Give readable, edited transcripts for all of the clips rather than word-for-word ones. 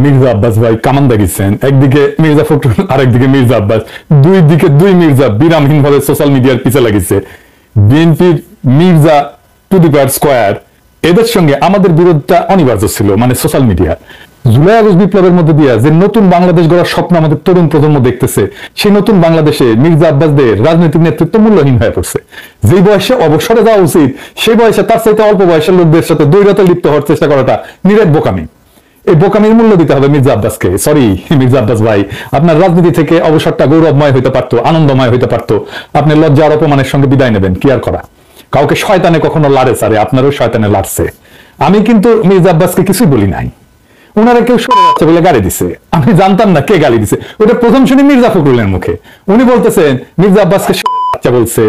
মির্জা আব্বাস ভাই কামান দাগিয়েছেন, একদিকে মির্জা ফখরুল আর একদিকে মির্জা আব্বাস, দুই দিকে দুই মির্জা বিরামহীন ভাবে সোশ্যাল মিডিয়ার পিছে লাগিয়েছে। বিএনপির Mirza to the power square, এদের সঙ্গে আমাদের বিরোধটা অনিবার্য ছিল, মানে সোশ্যাল মিডিয়া। জুলাই আগস্ট বিপ্লবের মধ্যে দিয়ে যে নতুন বাংলাদেশ গড়ার স্বপ্ন আমাদের তরুণ প্রজন্ম দেখতেছে, সেই নতুন বাংলাদেশে মির্জা আব্বাসদের রাজনৈতিক নেতৃত্ব মূল্যহীন হয়ে পড়ছে। যেই বয়সে অবসরে যাওয়া উচিত, সেই বয়সে তার চাইতে অল্প বয়সের লোকদের সাথে দ্বৈরথে লিপ্ত হওয়ার চেষ্টা করাটা নিরেট বোকামি। এই বোকামির মূল্য দিতে হবে মির্জা আব্বাসকে। সরি মির্জা আব্বাস ভাই, আপনার রাজনীতি থেকে অবসরটা গৌরবময় হইতে পারতো, আনন্দময় হইতে পারতো। আপনি লজ্জা আর অপমানের সঙ্গে বিদায় নেবেন, কি আর করা। কাউকে শয়তানে কখনো লাড়ে সারে, আপনারও শয়তানে লাড়ছে। আমি কিন্তু মির্জা আব্বাসকে কিছুই বলি নাই। ওনারা কেউ সরে যাচ্ছে বলে গালি দিছে, আমি জানতাম না কে গালি দিছে। ওটা প্রথম শুনি মির্জা ফখরুলের মুখে। উনি বলতেছেন মির্জা আব্বাসকে সরে বলছে,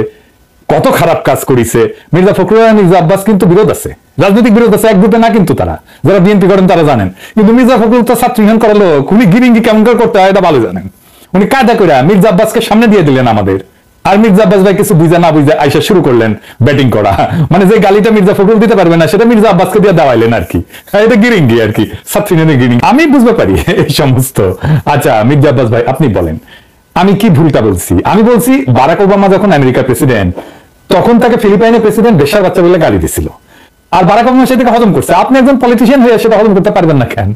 কত খারাপ কাজ করেছে। মির্জা ফখরুল আর মির্জা আব্বাস কিন্তু বিরোধ আছে, রাজনৈতিক বিরোধ আছে, এক গ্রুপে না কিন্তু তারা, যারা বিএনপি করেন তারা জানেন। কিন্তু মির্জা ফখরুল তো ছাত্র ইউনিয়ন করালো, উনি গিরিঙ্গি কেমন করে করতে হয় এটা ভালো জানেন। উনি কায়দা করে মির্জা আব্বাসকে সামনে দিয়ে দিলেন আমাদের। আর মির্জা আব্বাস ভাই কিছু বুঝা না বুঝা আইসা শুরু করলেন ব্যাটিং করা, মানে যে গালিটা মির্জা ফখরুল দিতে পারবে না সেটা মির্জা আব্বাসকে দিয়ে দেওয়াইলেন আর কি। এটা গিরিঙ্গি আর কি, ছাত্র ইউনিয়নের গিরিঙ্গি। আমি বুঝতে পারি এই সমস্ত। আচ্ছা মির্জা আব্বাস ভাই, আপনি বলেন আমি কি ভুলটা বলছি? আমি বলছি বারাক ওবামা যখন আমেরিকার প্রেসিডেন্ট, তখন তাকে ফিলিপাইনের প্রেসিডেন্ট বেশ্যার বাচ্চা বলে গালি দিছিল, আর বারাক ওবামা সেটাকে হজম করছে। আপনি একজন পলিটিশিয়ান হয়ে সেটা হজম করতে পারবেন না কেন?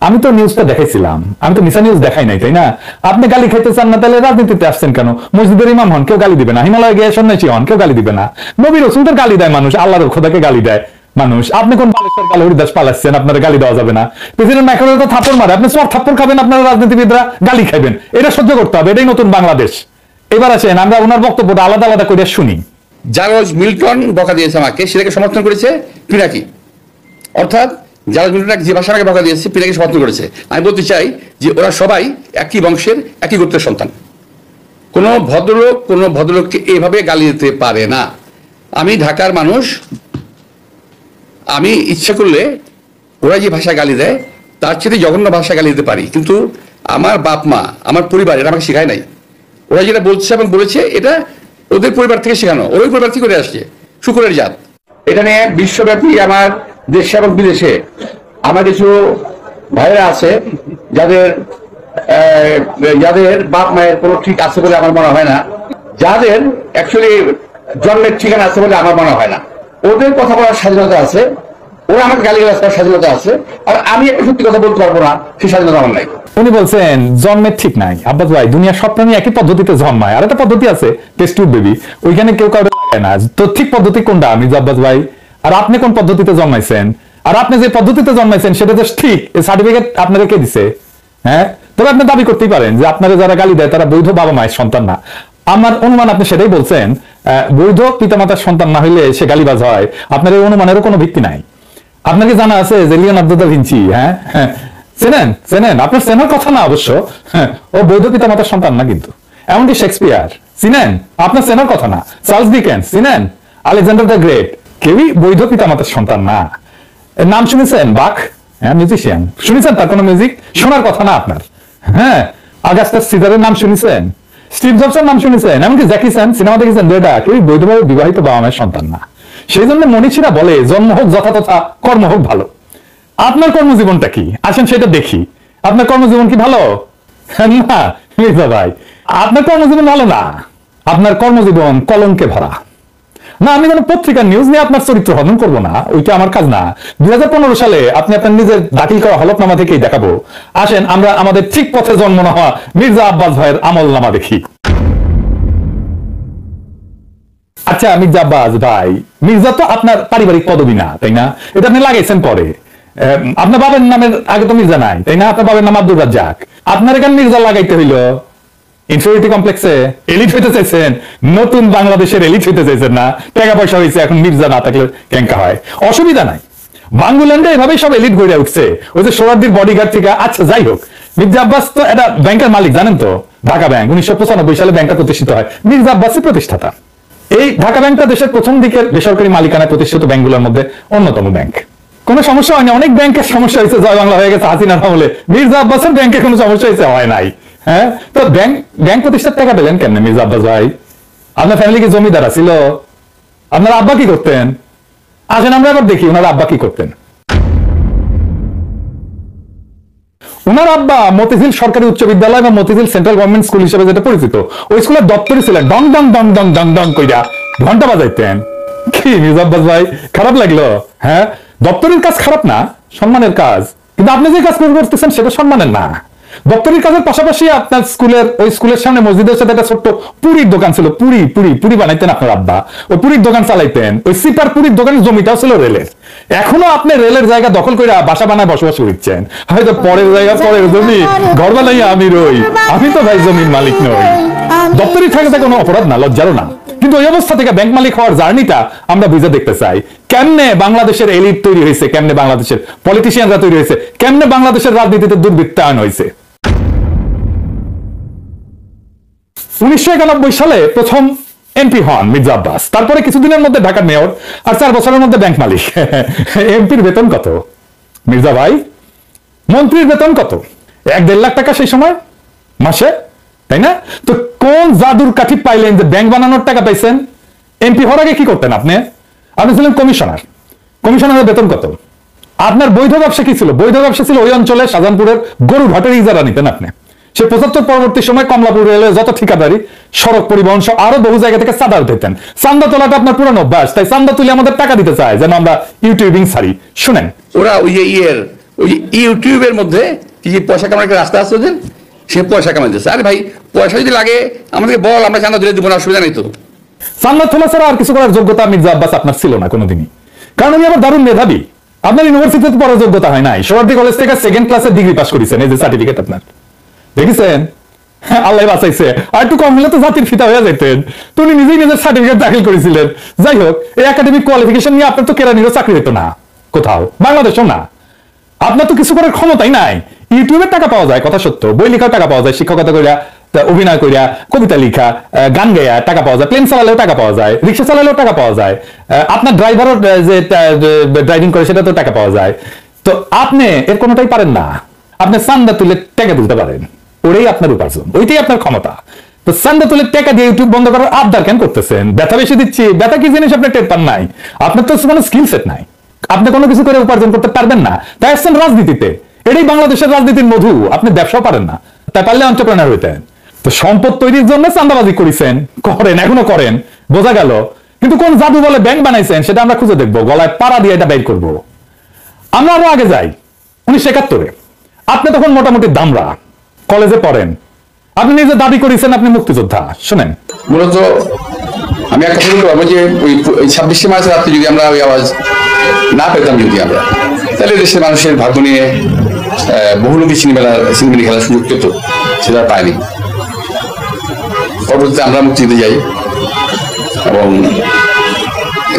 আমি তো নিউজটা দেখাইছিলাম, আমি তো মিশা নিউজ দেখাই নাই, তাই না? আপনি গালি খাইতে চান না, তাহলে রাজনীতিতে আসছেন কেন? মসজিদের ইমাম হন, কেউ গালি দিবে না। হিমালয় গিয়ে সন্ন্যাসী হন, কেউ গালি দিবে না। নবী রাসূলদের গালি দেয় মানুষ, আল্লাহর খোদাকে গালি দেয় মানুষ। আপনি কোন বালেশ্বর কাল হরিদাস পালাচ্ছেন, আপনার গালি দেওয়া যাবে না। প্রেসিডেন্ট ম্যাক্রনের তো থাপ্পড় মারে, আপনি সব থাপ্পড় খাবেন, আপনারা রাজনীতিবিদরা গালি খাবেন। এটা সহ্য করতে হবে, এটাই নতুন বাংলাদেশ। এবার আসেন আমরা ওনার বক্তব্যটা আলাদা আলাদা করে শুনি। জার্জ মিল্টন বকা দিয়েছে আমাকে, সেটাকে সমর্থন করেছে পিনাকি। অর্থাৎ জার্জ মিল্টন যে ভাষাটাকে বকা দিয়েছে, পিনাকি সমর্থন করেছে। আমি বলতে চাই যে ওরা সবাই একই বংশের, একই গোত্রের সন্তান। কোনো ভদ্রলোককে এভাবে গালি দিতে পারে না। আমি ঢাকার মানুষ, আমি ইচ্ছা করলে ওরা যে ভাষায় গালি দেয় তার চেয়ে জঘন্য ভাষায় গালি দিতে পারি, কিন্তু আমার বাপ মা, আমার পরিবার এটা আমাকে শেখায় নাই। ওরা যেটা বলছে এবং বলেছে এটা ওদের পরিবার থেকে শেখানো, ওই পরিবার থেকে করে আসছে, শুকরের জাত। এটা নিয়ে বিশ্বব্যাপী আমার দেশে এবং বিদেশে আমার কিছু ভাইরা আছে যাদের বাপ মায়ের কোনো ঠিক আছে বলে আমার মনে হয় না, যাদের অ্যাকচুয়ালি জন্মের ঠিকানা আছে বলে আমার মনে হয় না। ওদের কথা বলার স্বাধীনতা আছে, ওরা আমাকে গালিগালাজ করার স্বাধীনতা আছে, আর আমি একটা সত্যি কথা বলতে পারবো না, সেই স্বাধীনতা আমার নাই। উনি বলছেন জন্মের ঠিক নাই। আব্বাস ভাই, দুনিয়ার সব প্রাণী একই পদ্ধতিতে জন্মায়, আর একটা পদ্ধতি আছে টেস্ট টিউব বেবি, ওইখানে কেউ কাউকে লাগায় না। তো ঠিক পদ্ধতি কোনটা মির্জা আব্বাস ভাই? আর আপনি কোন পদ্ধতিতে জন্মাইছেন? আর আপনি যে পদ্ধতিতে জন্মাইছেন সেটা তো ঠিক, এই সার্টিফিকেট আপনারা কে দিছে? হ্যাঁ, তবে আপনি দাবি করতেই পারেন যে আপনারা যারা গালি দেয় তারা বৈধ বাবা মায়ের সন্তান না। আমার অনুমান আপনি সেটাই বলছেন, বৈধ পিতামাতার সন্তান না হইলে সে গালিবাজ হয়। আপনার এই অনুমানেরও কোনো ভিত্তি নাই। আপনাকে জানা আছে যে লিওনার্দো দা ভিঞ্চি, হ্যাঁ চেনেন? আপনার চেনার কথা না অবশ্য, ও বৈধ পিতামাতার সন্তান না কিন্তু। এমনকি শেক্সপিয়ার চিনেন? আপনার চেনার কথা না। চার্লস ডিকেন্স চিনেন? আলেকজান্ডার দ্য গ্রেট, কেউই বৈধ পিতামাতার সন্তান না। নাম শুনেছেন বাক? হ্যাঁ, মিউজিশিয়ান শুনেছেন? তার কোনো মিউজিক শোনার কথা না আপনার। হ্যাঁ, আগাস্টাস সিজারের নাম শুনেছেন? স্টিভ জবসের নাম শুনেছেন? এমনকি জ্যাকি চ্যান সিনেমা দেখেছেন? যেটা কেউই বৈধভাবে বিবাহিত বাবা মায়ের সন্তান না। সেই জন্য মনীষীরা বলে জন্ম হোক যথাতথা, কর্ম হোক ভালো। আপনার কর্মজীবনটা কি আসেন সেটা দেখি। আপনার কর্মজীবন কি ভালো? না মির্জা ভাই, আপনার কর্মজীবন ভালো না। আপনার কর্মজীবন কলঙ্কে ভরা। না, আমি কোনো পত্রিকার নিউজ নিয়ে আপনার চরিত্র হনন করবো না, ওইটা আমার কাজ না। 2015 সালে আপনি আপনার নিজের দাখিল করা হলফনামা থেকেই দেখাবো। আসেন আমরা আমাদের ঠিক পথে জন্ম না হওয়া মির্জা আব্বাস ভাইয়ের আমলনামা দেখি। আচ্ছা মির্জা আব্বাস ভাই, মির্জা তো আপনার পারিবারিক পদবি না, তাই না? এটা আপনি লাগাইছেন পরে। আপনার বাবার নামের আগে তো মির্জা নাই, তাই না? আপনার বাবার নাম আব্দুর রাজ্জাক। আপনার এখানে মির্জা লাগাইতে হইলো ইনফিরিটি কমপ্লেক্সে এলিট হইতে চাইছেন, নতুন বাংলাদেশের এলিট হইতে চাইছেন না? টাকা পয়সা হয়েছে, এখন মির্জা না থাকলে কেঙ্কা হয়, অসুবিধা নাই। বাংলাল্যান্ডে এভাবেই সব এলিট গড়ে উঠছে, ওই যে সোহরাওয়ার্দীর বডিগার্ড থেকে। আচ্ছা যাই হোক, মির্জা আব্বাস তো একটা ব্যাংকের মালিক, জানেন তো? ঢাকা ব্যাংক 1995 সালে ব্যাংকটা প্রতিষ্ঠিত হয়, মির্জা আব্বাসই প্রতিষ্ঠাতা। এই ঢাকা ব্যাংকটা দেশের প্রথম দিকের বেসরকারি মালিকানায় প্রতিষ্ঠিত ব্যাংকগুলোর মধ্যে অন্যতম ব্যাংক। কোনো সমস্যা হয়নি। অনেক ব্যাংকের সমস্যা হয়েছে, জয় বাংলা হয়ে গেছে হাসিনার আমলে, মির্জা আব্বাসের ব্যাংকে কোনো সমস্যা হয়েছে হয় নাই। হ্যাঁ, তো ব্যাংক প্রতিষ্ঠার টাকা পেলেন কেন মির্জা আব্বাস ভাই? আপনার ফ্যামিলি কি জমিদার ছিল? আপনার আব্বা কি করতেন? আসেন আমরা এবার দেখি ওনার আব্বা কি করতেন। ওনার আব্বা মতিঝিল সরকারি উচ্চ বিদ্যালয় বা মতিঝিল সেন্ট্রাল গভর্নমেন্ট স্কুল হিসেবে যেটা পরিচিত, ওই স্কুলের দপ্তরই ছিলেন। ডং ডং ডং ডং ডং ডং কইরা ঘন্টা বাজাইতেন। কি মির্জা আব্বাস ভাই, খারাপ লাগলো? হ্যাঁ, দপ্তরের কাজ খারাপ না, সম্মানের কাজ, কিন্তু আপনি যে কাজ করতেছেন সেটা সম্মানের না। দপ্তরের কাজের পাশাপাশি আপনার ওই স্কুলের সামনে মসজিদের সাথে একটা ছোট্ট পুরীর দোকান ছিল। পুরি বানাইতেন আপনার আব্বা, ওই পুরীর দোকান চালাইতেন। ওই সিপার পুরীর দোকানের জমিটাও ছিল রেলের। এখনো আপনি রেলের জায়গা দখল করে বাসা বানায় বসবাস করছেন। হয়তো পরের জায়গা, পরের জমি, ঘর বানাইয়া আমি রই। আমি তো ভাই জমির মালিক নই। দপ্তরি থাকাটা কোনো অপরাধ না, লজ্জারও না। কিন্তু ওই অবস্থা থেকে ব্যাংক মালিক হওয়ার জার্নিটা আমরা বুঝে দেখতে চাই। কেমনে বাংলাদেশের এলিট তৈরি হয়েছে, কেমনে বাংলাদেশের পলিটিশিয়ানরা তৈরি হয়েছে, কেমনে বাংলাদেশের রাজনীতিতে দুর্বৃত্তায়ন হয়েছে। 1991 সালে প্রথম এমপি হন মির্জা আব্বাস। তারপরে কিছুদিনের মধ্যে ঢাকার মেয়র, আর 4 বছরের মধ্যে ব্যাংক মালিক। এমপির বেতন কত মির্জা ভাই? মন্ত্রীর বেতন কত? 1-1.5 লাখ টাকা সেই সময় মাসে, তাই না? তো কোন জাদুর কাঠি পাইলেন যে ব্যাংক বানানোর টাকা পাইছেন? এমপি হওয়ার আগে কি করতেন আপনি? আপনি ছিলেন কমিশনার। কমিশনারের বেতন কত? আপনার বৈধ ব্যবসা কি ছিল? বৈধ ব্যবসা ছিল ওই অঞ্চলে শাহজাহানপুরের গরু ঘাটের ইজারা নিতেন আপনি। সে 75 পরবর্তী সময় কমলাপুর রেলে যত ঠিকাদারি, সড়ক পরিবহন সহ আরো বহু জায়গা থেকে চাঁদা উঠাইতেন। চান্দা তোলাটা আপনার পুরানো অভ্যাস, তাই চান্দা তুলে আমাদের টাকা দিতে চায় যেন আমরা ইউটিউবিং ছাড়ি। শুনেন, ওরা ওই ইউটিউবের মধ্যে কি যে পয়সা কামানোর একটা রাস্তা আছে ওদের, সে পয়সা কামাইতেছে। আরে ভাই, পয়সা যদি লাগে আমাদেরকে বল, আমরা চান্দা তুলে দিব না, অসুবিধা নেই তো। চান্দা তোলা ছাড়া আর কিছু করার যোগ্যতা মির্জা আব্বাস আপনার ছিল না কোনোদিনই। কারণ আমি আবার দারুণ মেধাবী। আপনার ইউনিভার্সিটিতে পড়ার যোগ্যতা হয় নাই। সোহরাওয়ার্দী কলেজ থেকে 2nd ক্লাসের ডিগ্রি পাস করেছেন, এই যে সার্টিফিকেট আপনার, দেখেছেন? আল্লাহ বাঁচাইছে, আর একটু কম হলে তো জাতির ফিতা হয়ে যেতেন। তো উনি নিজেই নিজের সার্টিফিকেট দাখিল করেছিলেন। যাই হোক, এই একাডেমিক কোয়ালিফিকেশন নিয়ে আপনার তো কেরানিরও চাকরি হতো না কোথাও, বাংলাদেশও না। আপনার তো কিছু করার ক্ষমতাই নাই। ইউটিউবের টাকা পাওয়া যায়, কথা সত্য। বই লেখার টাকা পাওয়া যায়, শিক্ষকতা করিয়া, অভিনয় করিয়া, কবিতা লিখা, গান গাইয়া টাকা পাওয়া যায়, প্লেন চালালেও টাকা পাওয়া যায়, রিক্সা চালালেও টাকা পাওয়া যায়, আপনার ড্রাইভারও যে ড্রাইভিং করে সেটা তো টাকা পাওয়া যায়। তো আপনি এর কোনোটাই পারেন না। আপনি চান্দা তুলে টাকা তুলতে পারেন, ওটাই আপনার উপার্জন, ওইটাই আপনার ক্ষমতা। তো চান্দা তুলে টাকা দিয়ে ইউটিউব বন্ধ করার আবদার কেন করতেছেন? ব্যথা বেশি দিচ্ছি, ব্যথা কি জিনিস আপনি টের পান নাই? আপনার তো কোনো স্কিল সেট নাই, আপনি কোনো কিছু করে উপার্জন করতে পারবেন না, তাই আসছেন রাজনীতিতে। এটাই বাংলাদেশের রাজনীতির মধু। আপনি ব্যবসা পারেন না, তাই পারলে এন্টারপ্রেনার হইতেন। তো সম্পদ তৈরির জন্য চাঁদাবাজি করেছেন, করেন, এখনো করেন, বোঝা গেল। কিন্তু কোন জাদু বলে ব্যাংক বানাইছেন সেটা আমরা খুঁজে দেখবো, গলায় পাড়া দিয়ে এটা বের করবো। আমরা আরো আগে যাই, 1971-এ। আপনি তখন মোটামুটি দামরা, কলেজে পড়েন। আপনি নিজে দাবি করেছেন আপনি মুক্তিযোদ্ধা। শুনেন, মূলত আমি একটা কথা বলতে পারবো যে ওই 26শে মার্চ রাত্রে যদি আমরা ওই আওয়াজ না পেতাম, যদি আমরা, তাহলে দেশের মানুষের ভাগ্য নিয়ে বহুলোকী সিনেমা খেলার সুযোগ পেত, সেটা পায়নি। পরবর্তীতে আমরা মুক্তিতে যাই এবং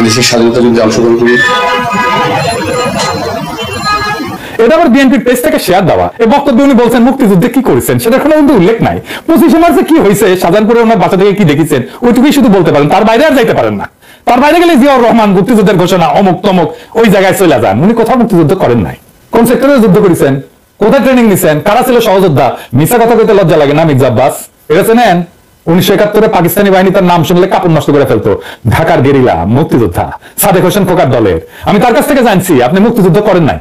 দেশের স্বাধীনতা যুদ্ধে অংশগ্রহণ করি। এটা আবার বিএনপির পেজ থেকে শেয়ার দেওয়া। এই বক্তব্যে উনি বলছেন মুক্তিযুদ্ধে কি করেছেন সেটা কোনো কিন্তু উল্লেখ নাই। 25শে মার্চে কি হয়েছে, শাহজাহানপুরে ওনার বাচ্চা থেকে কি দেখেছেন, ওইটুকুই শুধু বলতে পারেন, তার বাইরে আর যাইতে পারেন না। তার বাইরে গেলে জিয়াউর রহমান মুক্তিযুদ্ধের ঘোষণা অমুক তমুক ওই জায়গায় চলে যান। উনি কোথাও মুক্তিযুদ্ধ করেন নাই। কোন সেক্টরে যুদ্ধ করেছেন, কোথায় ট্রেনিং নিছেন, কারা ছিল সহযোদ্ধা? মিথ্যা কথা বলতে লজ্জা লাগে না মির্জা আব্বাস? এটা চেনেন? 1971-এ পাকিস্তানি বাহিনী তার নাম শুনলে কাপড় নষ্ট করে ফেলতো। ঢাকার গেরিলা মুক্তিযোদ্ধা সাদেক হোসেন খোকার দলের। আমি তার কাছ থেকে জানছি আপনি মুক্তিযুদ্ধ করেন নাই।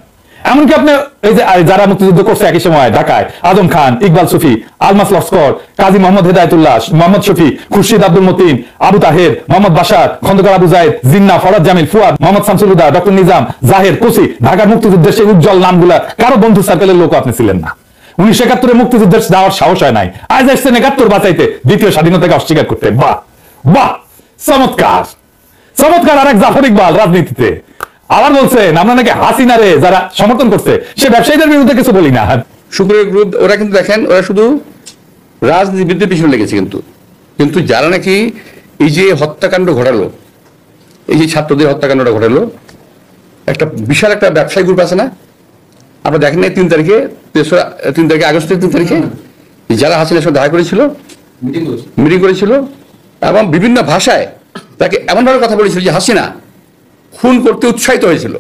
এমনকি আপনি এই যে যারা মুক্তিযুদ্ধ করছে একই সময় ঢাকায়, আজম খান, ইকবাল সুফি, আলমাস লস্কর, কাজী মোহাম্মদ হেদায়েতুল্লাহ, মোহাম্মদ শফি, খুরশিদ আব্দুল মতিন, আবু তাহের, মোহাম্মদ বাশার, খন্দকার আবু জায়েদ, জিন্না, ফরাদ জামিল, ফুয়াদ, মোহাম্মদ শামসুল হুদা, ডক্টর নিজাম, জাহের, কোসি, ঢাকার মুক্তিযুদ্ধের সেই উজ্জ্বল নামগুলা কারো বন্ধু সার্কেলের লোক আপনি ছিলেন না। 1971-এ মুক্তিযুদ্ধের যাওয়ার সাহস হয় নাই। আজ আসছেন 71 বাঁচাইতে, দ্বিতীয় স্বাধীনতাকে অস্বীকার করতে। বাহ বাহ, চমৎকার চমৎকার। আর এক জাফর ইকবাল রাজনীতিতে আবার বলছেন আমরা নাকি হাসিনারে যারা সমর্থন করছে সে ব্যবসায়ীদের বিরুদ্ধে কিছু বলি না। শুক্রের গ্রুপ ওরা কিন্তু দেখেন, ওরা শুধু রাজনীতিবিদদের পিছনে লেগেছে, কিন্তু যারা নাকি এই যে হত্যাকাণ্ড ঘটালো, এই যে ছাত্রদের হত্যাকাণ্ডটা ঘটালো, একটা বিশাল একটা ব্যবসায়ী গ্রুপ আছে না, আপনারা দেখেন না 3 তারিখে, 3 তারিখে আগস্টের 3 তারিখে যারা হাসিনার সাথে দেখা করেছিল, মিটিং করেছিল এবং বিভিন্ন ভাষায় তাকে এমনভাবে কথা বলেছিল যে হাসিনা খুন করতে উৎসাহিত হয়েছিল,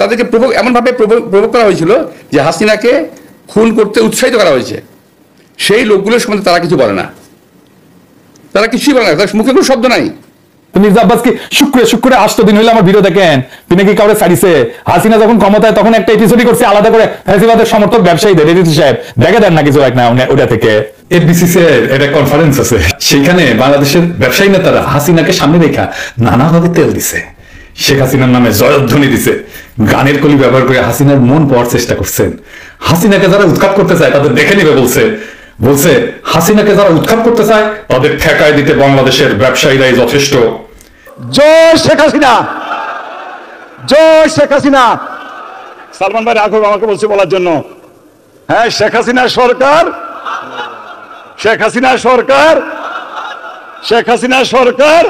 তাদেরকে এমনভাবে প্রভোগ করা হয়েছিল যে হাসিনাকে খুন করতে উৎসাহিত করা হয়েছে। সেই লোকগুলোর সম্বন্ধে তারা কিছু বলে না, তারা কিছুই বলে না, তার মুখে কোনো শব্দ নাই। মির্জা আব্বাস কি শুক্রে শুক্রে 8 দিন হইলে আমার ভিডিও দেখেন, তিনি কি কাউরে ছাড়িছে? হাসিনা যখন ক্ষমতায় তখন একটা এপিসোডই করছে আলাদা করে ফ্যাসিবাদের সমর্থক ব্যবসায়ীদের, এডিটর সাহেব দেখে দেন না কিছু এক না ওটা থেকে। এফবিসিসি এর একটা কনফারেন্স আছে, সেখানে বাংলাদেশের ব্যবসায়ী নেতারা হাসিনাকে সামনে রেখা নানাভাবে তেল দিছে, শেখ হাসিনার নামে জয়ধ্বনি দিছে, গানের কলি ব্যবহার করে হাসিনার মন পাওয়ার চেষ্টা করছেন। হাসিনাকে যারা উৎখাত করতে চায় তাদের দেখে নিবে বলছে হাসিনাকে যারা উৎখাত করতে চায় তাদের ঠেকায় দিতে বাংলাদেশের ব্যবসায়ীরাই যথেষ্ট। জয় শেখ হাসিনা, জয় শেখ হাসিনা। সালমান ভাই রাঘব আমাকে বলছে বলার জন্য, হ্যাঁ শেখ হাসিনা সরকার, শেখ হাসিনা সরকার, শেখ হাসিনা সরকার।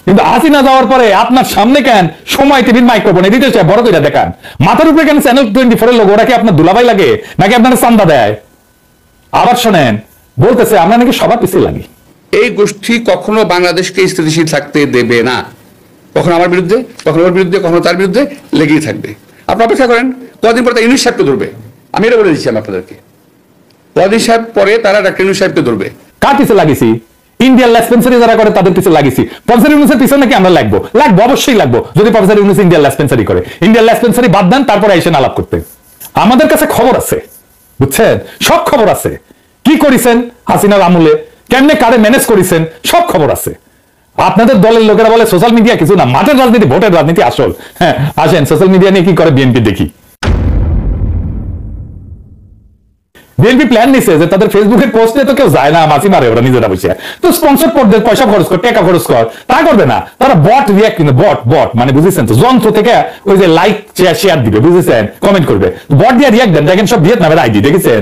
কিন্তু হাসিনা যাওয়ার পরে আপনার সামনে কেন সময় টিভির মাইক্রোফোন এডিটর সাহেব বড় করে দেখান, মাথার উপরে কেন চ্যানেল 24 এর লোগো? ওরা কি আপনার দুলাভাই লাগে নাকি আপনার চান্দা দেয়? আবার শোনেন, বলতেছে আমরা নাকি সবার পিছিয়ে লাগি। এই গোষ্ঠী কখনো বাংলাদেশকে স্থিতিশীল থাকতে দেবে না, কখনো আমার বিরুদ্ধে, কখনো ওর বিরুদ্ধে, কখনো তার বিরুদ্ধে লেগেই থাকবে। আপনি অপেক্ষা করেন, কদিন পরে ইউনুস সাহেবকে ধরবে। আমি এটা বলে দিচ্ছি আপনাদেরকে, কদিন সাহেব পরে তারা ডাক্তার ইউনুস সাহেবকে ধরবে। কার পিছিয়ে লাগিয়েছি? ইন্ডিয়ান লেসপেন্সারি যারা করে তাদের পিছিয়ে লাগিয়েছি। প্রফেসর ইউনুসের পিছনে নাকি আমরা লাগবো? অবশ্যই লাগবো, যদি প্রফেসর ইউনুস ইন্ডিয়ান লেসপেন্সারি করে। ইন্ডিয়ান লেসপেন্সারি বাদ দেন, তারপরে এসে আলাপ করতে। আমাদের কাছে খবর আছে, বুঝছেন, সব খবর আছে। কি করেছেন হাসিনার আমলে, কেমনে কারে ম্যানেজ করেছেন, সব খবর আছে। আপনাদের দলের লোকেরা বলে সোশ্যাল মিডিয়া কিছু না, মাঠের রাজনীতি, ভোটের রাজনীতি আসল। হ্যাঁ আসেন, সোশ্যাল মিডিয়া নিয়ে কি করে বিএনপি দেখি। বিএনপি প্ল্যান নিছে যে তাদের ফেসবুকের পোস্টে তো কেউ যায় না, মাছি মারে ওরা নিজেরা বসে, তো স্পন্সর পড়দের পয়সা খরচ কর, টাকা খরচ কর, তা করবে না। তারা বট রিয়াক্ট, কিন্তু বট মানে বুঝেছেন তো, যন্ত্র থেকে ওই যে লাইক শেয়ার দিবে, বুঝেছেন, কমেন্ট করবে, বট দিয়ে রিয়াক্ট দেন। দেখেন সব ভিয়েতনামের আইডি, দেখেছেন?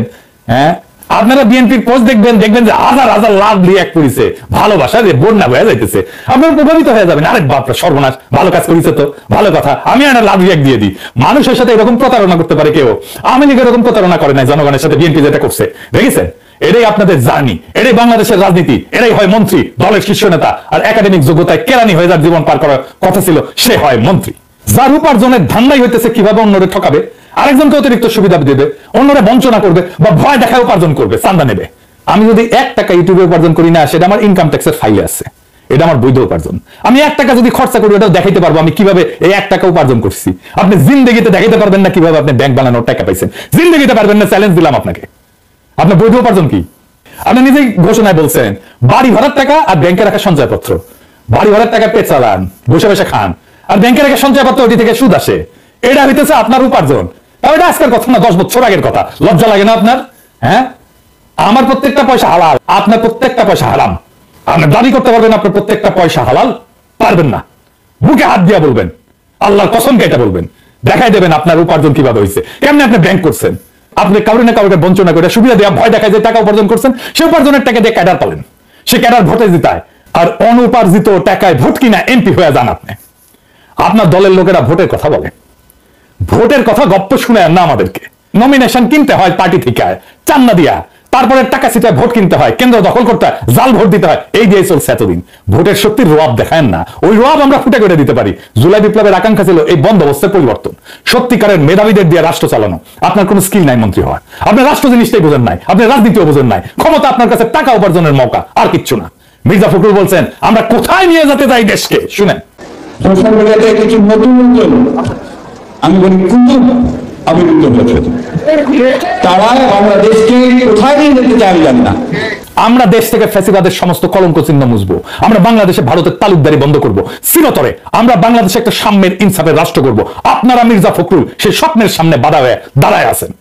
হ্যাঁ আপনারা বিএনপির পোস্ট দেখবেন যে হাজার হাজার লাভ রিয়াক্ট করেছে, ভালোবাসা যে বন্যা হয়ে যাইতেছে, আপনারা প্রভাবিত হয়ে যাবেন। আরে বাপরা সর্বনাশ, ভালো কাজ করেছে তো, ভালো কথা, আমি একটা লাভ রিয়াক্ট দিয়ে দিই। মানুষের সাথে এরকম প্রতারণা করতে পারে কেউ? আওয়ামী লীগ এরকম প্রতারণা করে নাই জনগণের সাথে, বিএনপি যেটা করছে, দেখেছেন? এটাই আপনাদের জার্নি, এটাই বাংলাদেশের রাজনীতি, এটাই হয় মন্ত্রী, দলের শীর্ষ নেতা, আর একাডেমিক যোগ্যতায় কেরানি হয়ে যার জীবন পার করার কথা ছিল, সে হয় মন্ত্রী। যার উপার্জনের ধান্দাই হইতেছে কিভাবে অন্যরে ঠকাবে, আরেকজনকে অতিরিক্ত সুবিধা দেবে, অন্যরা বঞ্চনা করবে বা ভয় দেখায় উপার্জন করবে, চান্দা নেবে। আমি যদি 1 টাকা ইউটিউবে উপার্জন করি না, সেটা আমার ইনকাম ট্যাক্সের ফাইলে আছে, এটা আমার বৈধ উপার্জন। আমি 1 টাকা যদি খরচা করি, ওটাও দেখাইতে পারবো আমি কিভাবে এই 1 টাকা উপার্জন করছি। আপনি জিন্দেগিতে দেখাইতে পারবেন না কিভাবে আপনি ব্যাংক বানানোর টাকা পাইছেন, জিন্দেগিতে পারবেন না। চ্যালেঞ্জ দিলাম আপনাকে। আপনার বৈধ উপার্জন কি? আপনি নিজেই ঘোষণায় বলছেন বাড়ি ভাড়ার টাকা আর ব্যাংকে রাখা সঞ্চয়পত্র। বাড়ি ভাড়ার টাকা পেট চালান, বসে বসে খান, আর ব্যাংকে রাখা সঞ্চয়পত্র ওটি থেকে সুদ আসে, এটা হইতেছে আপনার উপার্জন। এটা আজকের কথা না, 10 বছর আগের কথা। লজ্জা লাগে না আপনার? হ্যাঁ, আমার প্রত্যেকটা পয়সা হালাল, আপনার প্রত্যেকটা পয়সা হারাম। আপনি দাবি করতে পারবেন আপনার প্রত্যেকটা পয়সা হালাল? পারবেন না। বুকে হাত দিয়া বলবেন, আল্লাহর কসম কেটে বলবেন, দেখাই দেবেন আপনার উপার্জন কিভাবে হয়েছে, কেমনে আপনি ব্যাংক করছেন। আপনি কাউরে না কাউকে বঞ্চনা করে সুবিধা দেওয়া, ভয় দেখায় যে টাকা উপার্জন করছেন, সে উপার্জনের টাকা দিয়ে ক্যাডার পালেন, সে ক্যাডার ভোটে জিতায়। আর অনুপার্জিত টাকায় ভোট কিনা এমপি হয়ে যান আপনি। আপনার দলের লোকেরা ভোটের কথা বলে, ভোটের কথা গপ্প শুনে না আমাদেরকে। নমিনেশন কিনতে হয় পার্টি থেকে, চান্দা দিয়া, তারপরে টাকা ছিটায় ভোট কিনতে হয়, কেন্দ্র দখল করতে হয়, জাল ভোট দিতে হয়, এই দিয়ে চলছে এতদিন। ভোটের শক্তির রোয়াব দেখায় না, ওই রোয়াব আমরা ফুটে করে দিতে পারি। জুলাই বিপ্লবের আকাঙ্ক্ষা ছিল এই বন্দোবস্তের পরিবর্তন, সত্যিকারের মেধাবীদের দিয়ে রাষ্ট্র চালানো। আপনার কোনো স্কিল নাই মন্ত্রী হওয়ার, আপনি রাষ্ট্র জিনিসটাই বোঝেন নাই, আপনি রাজনীতিও বোঝেন নাই। ক্ষমতা আপনার কাছে টাকা উপার্জনের মৌকা, আর কিচ্ছু না। মির্জা ফখরুল বলছেন আমরা কোথায় নিয়ে যেতে চাই দেশকে, শুনেন। সোশ্যাল মিডিয়াতে কিছু নতুন আমি বলি কিন্তু আবির্ভূত হয়েছে, তারা বাংলাদেশকে কোথায় নিয়ে যেতে চাই জানি না। আমরা দেশ থেকে ফ্যাসিবাদের সমস্ত কলঙ্ক চিহ্ন মুছবো, আমরা বাংলাদেশে ভারতের তালুকদারি বন্ধ করব, চিরতরে আমরা বাংলাদেশে একটা সাম্যের ইনসাফের রাষ্ট্র করব। আপনারা মির্জা ফখরুল সেই স্বপ্নের সামনে বাধা হয়ে দাঁড়ায় আছেন।